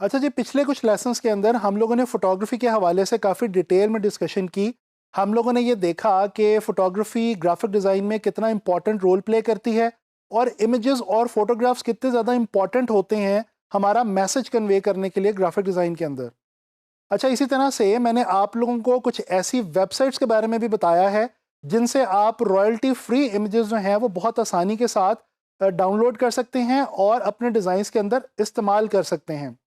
अच्छा जी, पिछले कुछ लेसन्स के अंदर हम लोगों ने फ़ोटोग्राफ़ी के हवाले से काफ़ी डिटेल में डिस्कशन की। हम लोगों ने ये देखा कि फ़ोटोग्राफ़ी ग्राफ़िक डिज़ाइन में कितना इम्पोर्टेंट रोल प्ले करती है और इमेजेस और फ़ोटोग्राफ्स कितने ज़्यादा इम्पोर्टेंट होते हैं हमारा मैसेज कन्वे करने के लिए ग्राफ़िक डिज़ाइन के अंदर। अच्छा, इसी तरह से मैंने आप लोगों को कुछ ऐसी वेबसाइट्स के बारे में भी बताया है, जिनसे आप रॉयल्टी फ्री इमेजेस जो हैं वो बहुत आसानी के साथ डाउनलोड कर सकते हैं और अपने डिज़ाइंस के अंदर इस्तेमाल कर सकते हैं।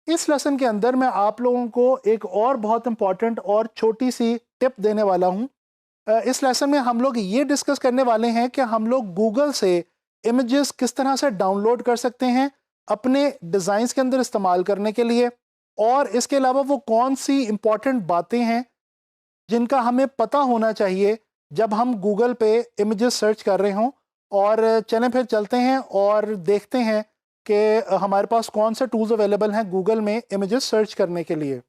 इस लेसन के अंदर मैं आप लोगों को एक और बहुत इंपॉर्टेंट और छोटी सी टिप देने वाला हूं। इस लेसन में हम लोग ये डिस्कस करने वाले हैं कि हम लोग गूगल से इमेजेस किस तरह से डाउनलोड कर सकते हैं अपने डिज़ाइंस के अंदर इस्तेमाल करने के लिए, और इसके अलावा वो कौन सी इंपॉर्टेंट बातें हैं जिनका हमें पता होना चाहिए जब हम गूगल पे इमेजेस सर्च कर रहे हों। और चलें फिर चलते हैं और देखते हैं कि हमारे पास कौन से टूल्स अवेलेबल हैं गूगल में इमेजेस सर्च करने के लिए।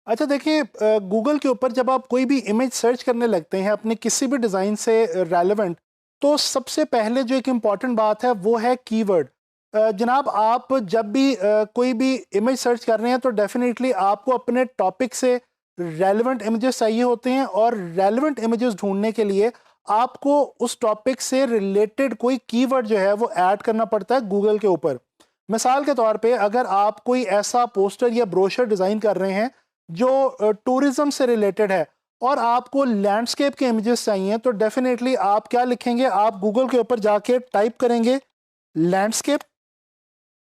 अच्छा देखिए, गूगल के ऊपर जब आप कोई भी इमेज सर्च करने लगते हैं अपने किसी भी डिज़ाइन से रेलेवेंट, तो सबसे पहले जो एक इम्पॉर्टेंट बात है वो है कीवर्ड। जनाब, आप जब भी कोई भी इमेज सर्च कर रहे हैं तो डेफिनेटली आपको अपने टॉपिक से रेलेवेंट इमेजेस चाहिए होते हैं, और रेलेवेंट इमेजेस ढूंढने के लिए आपको उस टॉपिक से रिलेटेड कोई कीवर्ड जो है वो ऐड करना पड़ता है गूगल के ऊपर। मिसाल के तौर पे अगर आप कोई ऐसा पोस्टर या ब्रोशर डिज़ाइन कर रहे हैं जो टूरिज्म से रिलेटेड है और आपको लैंडस्केप के इमेजेस चाहिए, तो डेफिनेटली आप क्या लिखेंगे, आप गूगल के ऊपर जाके टाइप करेंगे लैंडस्केप,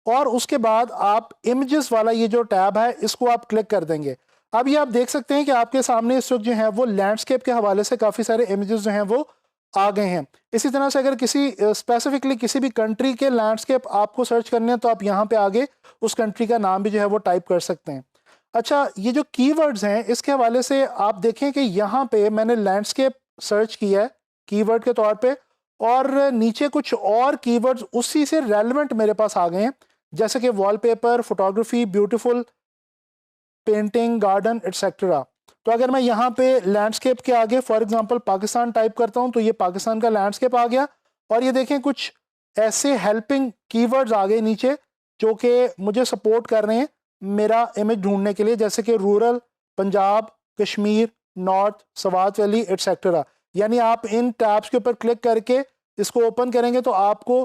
और उसके बाद आप इमेजेस वाला ये जो टैब है इसको आप क्लिक कर देंगे। अब ये आप देख सकते हैं कि आपके सामने इस वक्त जो है वो लैंडस्केप के हवाले से काफ़ी सारे इमेजेस जो हैं वो आ गए हैं। इसी तरह से अगर किसी स्पेसिफिकली किसी भी कंट्री के लैंडस्केप आपको सर्च करने हैं तो आप यहाँ पे आगे उस कंट्री का नाम भी जो है वो टाइप कर सकते हैं। अच्छा, ये जो कीवर्ड्स हैं इसके हवाले से आप देखें कि यहाँ पे मैंने लैंडस्केप सर्च किया है कीवर्ड के तौर पे, और नीचे कुछ और कीवर्ड्स उसी से रेलेवेंट मेरे पास आ गए हैं, जैसे कि wallpaper, photography, beautiful, painting, garden, etcetera. तो अगर मैं यहाँ पे लैंडस्केप के आगे फॉर एग्जांपल पाकिस्तान टाइप करता हूँ तो ये पाकिस्तान का लैंडस्केप आ गया। और ये देखें कुछ ऐसे हेल्पिंग कीवर्ड्स आ गए नीचे जो कि मुझे सपोर्ट कर रहे हैं मेरा इमेज ढूंढने के लिए, जैसे कि rural, Punjab, Kashmir, north, Swat valley, etcetera. यानी आप इन टैब्स के ऊपर क्लिक करके इसको ओपन करेंगे तो आपको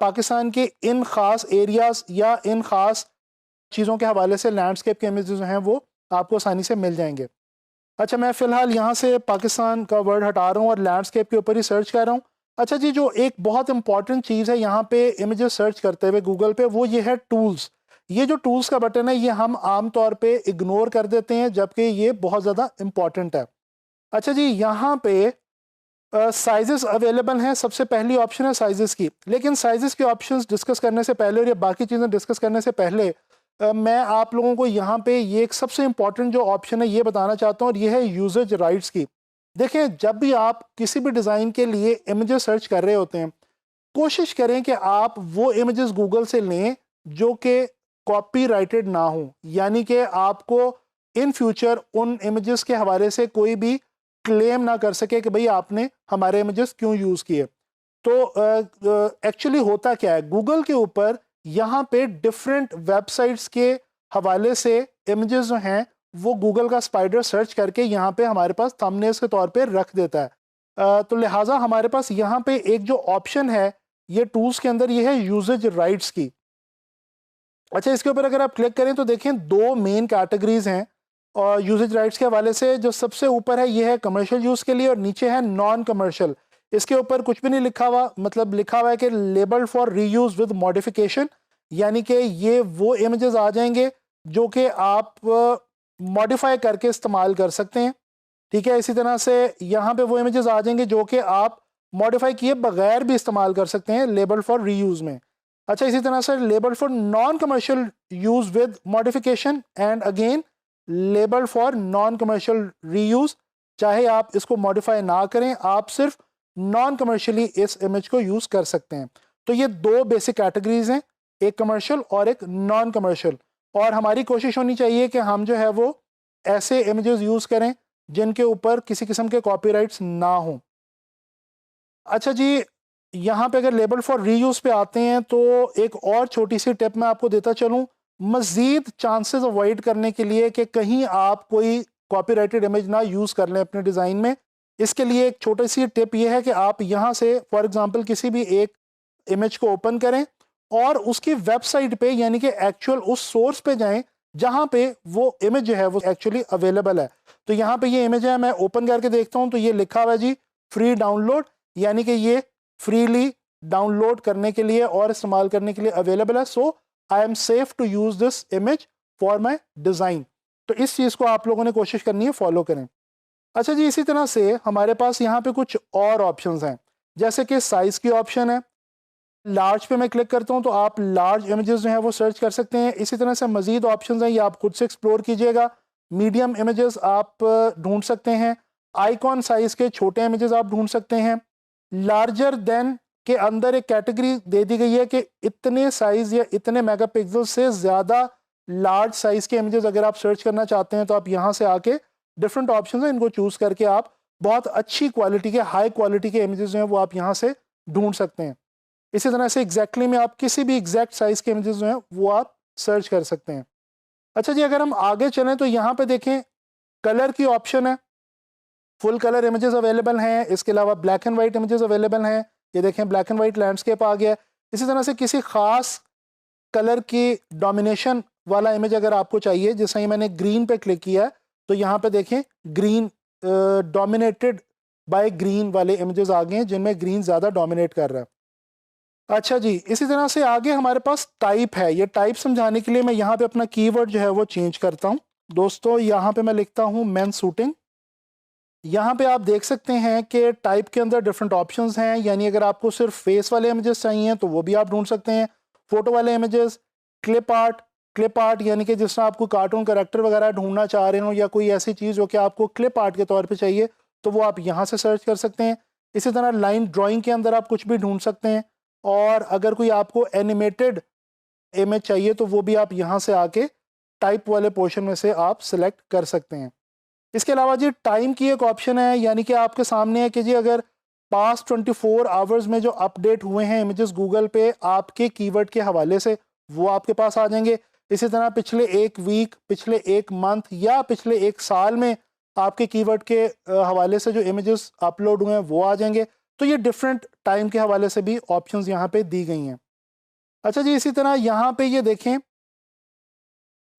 पाकिस्तान के इन खास एरियाज या इन खास चीज़ों के हवाले से लैंडस्केप के इमेजेस जो हैं वो आपको आसानी से मिल जाएंगे। अच्छा, मैं फ़िलहाल यहाँ से पाकिस्तान का वर्ड हटा रहा हूँ और लैंडस्केप के ऊपर ही सर्च कर रहा हूँ। अच्छा जी, जो एक बहुत इंपॉर्टेंट चीज़ है यहाँ पे इमेजेस सर्च करते हुए गूगल पे, वो ये है टूल्स। ये जो टूल्स का बटन है ये हम आम तौर पे इग्नोर कर देते हैं, जबकि ये बहुत ज़्यादा इंपॉर्टेंट है। अच्छा जी, यहाँ पे साइजेस अवेलेबल हैं। सबसे पहली ऑप्शन है साइजेस की, लेकिन साइजेस के ऑप्शंस डिस्कस करने से पहले और ये बाकी चीज़ें डिस्कस करने से पहले मैं आप लोगों को यहाँ पे ये एक सबसे इंपॉर्टेंट जो ऑप्शन है ये बताना चाहता हूँ, और ये है यूजेज राइट्स की। देखें, जब भी आप किसी भी डिज़ाइन के लिए इमेजेस सर्च कर रहे होते हैं, कोशिश करें कि आप वो इमेजेस गूगल से लें जो कि कॉपीराइटेड ना हो, यानी कि आपको इन फ्यूचर उन इमेजेस के हवाले से कोई भी क्लेम ना कर सके कि भाई आपने हमारे इमेजेस क्यों यूज़ किए। तो एक्चुअली होता क्या है, गूगल के ऊपर यहाँ पे डिफरेंट वेबसाइट्स के हवाले से इमेजेस जो हैं वो गूगल का स्पाइडर सर्च करके यहाँ पे हमारे पास थंबनेल्स के तौर पे रख देता है। तो लिहाजा हमारे पास यहाँ पे एक जो ऑप्शन है ये टूल्स के अंदर ये है यूजेज राइट्स की। अच्छा, इसके ऊपर अगर आप क्लिक करें तो देखें दो मेन कैटेगरीज हैं और यूजेज राइट्स के हवाले से। जो सबसे ऊपर है ये है कमर्शियल यूज़ के लिए, और नीचे है नॉन कमर्शियल। इसके ऊपर कुछ भी नहीं लिखा हुआ, मतलब लिखा हुआ है कि label for reuse with modification, यानी कि ये वो इमेजेस आ जाएंगे जो कि आप मॉडिफाई करके इस्तेमाल कर सकते हैं। ठीक है, इसी तरह से यहाँ पे वो इमेजेस आ जाएंगे जो कि आप मॉडिफाई किए बगैर भी इस्तेमाल कर सकते हैं लेबल फॉर रीयूज में। अच्छा, इसी तरह से label for non commercial use with modification, and again label for non commercial reuse. चाहे आप इसको मॉडिफाई ना करें, आप सिर्फ नॉन कमर्शियली इस इमेज को यूज कर सकते हैं। तो ये दो बेसिक कैटेगरीज हैं, एक कमर्शियल और एक नॉन कमर्शियल। और हमारी कोशिश होनी चाहिए कि हम जो है वो ऐसे इमेजेस यूज करें जिनके ऊपर किसी किस्म के कॉपीराइट्स ना हो। अच्छा जी, यहाँ पे अगर लेबल फॉर रीयूज पे आते हैं तो एक और छोटी सी टिप मैं आपको देता चलूँ। मज़ीद चांसेस अवॉइड करने के लिए कि कहीं आप कोई कॉपीराइटेड इमेज ना यूज़ कर लें अपने डिज़ाइन में, इसके लिए एक छोटी सी टिप ये है कि आप यहाँ से फॉर एग्ज़ाम्पल किसी भी एक इमेज को ओपन करें और उसकी वेबसाइट पे यानी कि एक्चुअल उस सोर्स पे जाएं जहाँ पे वो इमेज जो है वो एक्चुअली अवेलेबल है। तो यहाँ पे ये इमेज है, मैं ओपन करके देखता हूँ तो ये लिखा हुआ है जी फ्री डाउनलोड, यानी कि ये फ्रीली डाउनलोड करने के लिए और इस्तेमाल करने के लिए अवेलेबल है। So I am safe to use this image for my design. तो इस चीज़ को आप लोगों ने कोशिश करनी है फॉलो करें। अच्छा जी, इसी तरह से हमारे पास यहाँ पे कुछ और ऑप्शंस हैं, जैसे कि साइज़ की ऑप्शन है। लार्ज पे मैं क्लिक करता हूँ तो आप लार्ज इमेजेस जो हैं वो सर्च कर सकते हैं। इसी तरह से मज़ीद ऑप्शंस हैं, ये आप खुद से एक्सप्लोर कीजिएगा। मीडियम इमेजेस आप ढूंढ सकते हैं, आइकॉन साइज़ के छोटे इमेजेस आप ढूंढ सकते हैं। लार्जर देन के अंदर एक कैटेगरी दे दी गई है कि इतने साइज़ या इतने मेगापिक्सल से ज़्यादा लार्ज साइज़ के इमेजेस अगर आप सर्च करना चाहते हैं तो आप यहाँ से आके डिफरेंट ऑप्शन हैं, इनको चूज़ करके आप बहुत अच्छी क्वालिटी के, हाई क्वालिटी के इमेजेस जो हैं वो आप यहाँ से ढूंढ सकते हैं। इसी तरह से एग्जैक्टली में आप किसी भी एग्जैक्ट साइज़ के इमेजेस जो हैं वो आप सर्च कर सकते हैं। अच्छा जी, अगर हम आगे चलें तो यहाँ पे देखें कलर की ऑप्शन है, फुल कलर इमेजेस अवेलेबल हैं, इसके अलावा black and white images available हैं। ये देखें ब्लैक एंड वाइट लैंडस्केप आ गया। इसी तरह से किसी ख़ास कलर की डोमिनेशन वाला इमेज अगर आपको चाहिए, जैसे ही मैंने ग्रीन पे क्लिक किया तो यहाँ पे देखें ग्रीन डोमिनेटेड बाय ग्रीन वाले इमेजेस आ गए हैं जिनमें ग्रीन ज़्यादा डोमिनेट कर रहा है। अच्छा जी, इसी तरह से आगे हमारे पास टाइप है। ये टाइप समझाने के लिए मैं यहाँ पे अपना कीवर्ड जो है वो चेंज करता हूँ। दोस्तों यहाँ पे मैं लिखता हूँ मेन शूटिंग। यहाँ पे आप देख सकते हैं कि टाइप के अंदर डिफरेंट ऑप्शंस हैं, यानी अगर आपको सिर्फ फेस वाले इमेजेस चाहिए तो वो भी आप ढूंढ सकते हैं। फोटो वाले इमेजेस, क्लिप आर्ट यानी कि जिस तरह आपको कार्टून कैरेक्टर वगैरह ढूंढना चाह रहे हो या कोई ऐसी चीज़ जो कि आपको क्लिप आर्ट के तौर पे चाहिए तो वो आप यहाँ से सर्च कर सकते हैं। इसी तरह लाइन ड्राइंग के अंदर आप कुछ भी ढूंढ सकते हैं, और अगर कोई आपको एनिमेटेड इमेज चाहिए तो वो भी आप यहाँ से आके टाइप वाले पोर्शन में से आप सिलेक्ट कर सकते हैं। इसके अलावा जी टाइम की एक ऑप्शन है, यानी कि आपके सामने है कि जी अगर पास्ट 24 आवर्स में जो अपडेट हुए हैं इमेजेस गूगल पे आपके कीवर्ड के हवाले से, वो आपके पास आ जाएंगे। इसी तरह पिछले एक वीक, पिछले एक मंथ या पिछले एक साल में आपके कीवर्ड के हवाले से जो इमेजेस अपलोड हुए हैं वो आ जाएंगे। तो ये डिफरेंट टाइम के हवाले से भी ऑप्शंस यहाँ पे दी गई हैं। अच्छा जी, इसी तरह यहाँ पे ये देखें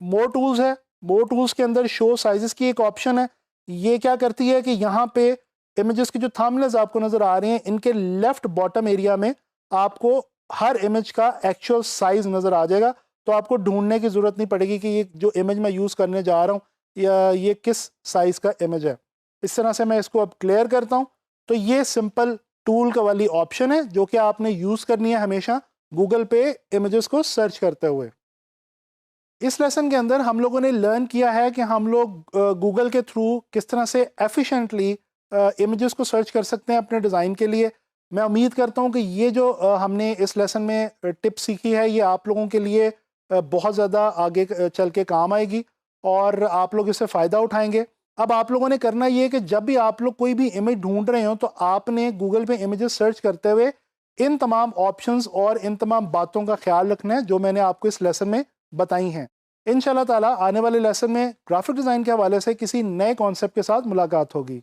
मोर टूल्स है। मोर टूल्स के अंदर शो साइजेस की एक ऑप्शन है। ये क्या करती है कि यहाँ पे इमेजेस की जो थंबनेल्स आपको नज़र आ रहे हैं इनके लेफ्ट बॉटम एरिया में आपको हर इमेज का एक्चुअल साइज नज़र आ जाएगा। तो आपको ढूंढने की ज़रूरत नहीं पड़ेगी कि ये जो इमेज मैं यूज़ करने जा रहा हूँ या ये किस साइज़ का इमेज है। इस तरह से मैं इसको अब क्लियर करता हूँ। तो ये सिंपल टूल का वाली ऑप्शन है जो कि आपने यूज़ करनी है हमेशा गूगल पे इमेजेस को सर्च करते हुए। इस लेसन के अंदर हम लोगों ने लर्न किया है कि हम लोग गूगल के थ्रू किस तरह से एफिशिएंटली इमेजेस को सर्च कर सकते हैं अपने डिज़ाइन के लिए। मैं उम्मीद करता हूं कि ये जो हमने इस लेसन में टिप सीखी है ये आप लोगों के लिए बहुत ज़्यादा आगे चल के काम आएगी और आप लोग इससे फ़ायदा उठाएंगे। अब आप लोगों ने करना ये है कि जब भी आप लोग कोई भी इमेज ढूंढ रहे हो तो आपने गूगल पे इमेजेस सर्च करते हुए इन तमाम ऑप्शंस और इन तमाम बातों का ख्याल रखना है जो मैंने आपको इस लेसन में बताई हैं। इंशाल्लाह ताला आने वाले लेसन में ग्राफिक डिज़ाइन के हवाले से किसी नए कॉन्सेप्ट के साथ मुलाकात होगी।